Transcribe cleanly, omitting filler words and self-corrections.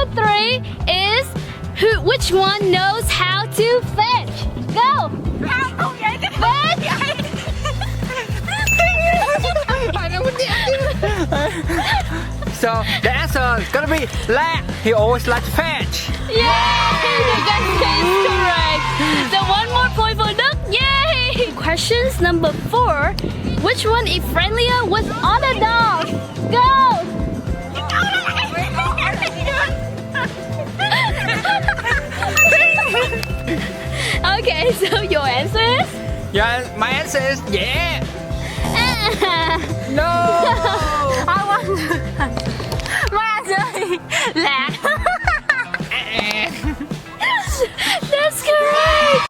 3 is which one knows how to fetch? Go! Fetch! So the answer is gonna be La. He always likes to fetch. Yay! The guess is correct. So one more point for Đức. Yay! Questions number 4. Which one is friendlier with other dogs? Go! Okay, so your answer is? Yeah, my answer is yeah. No. I want my answer is lạc.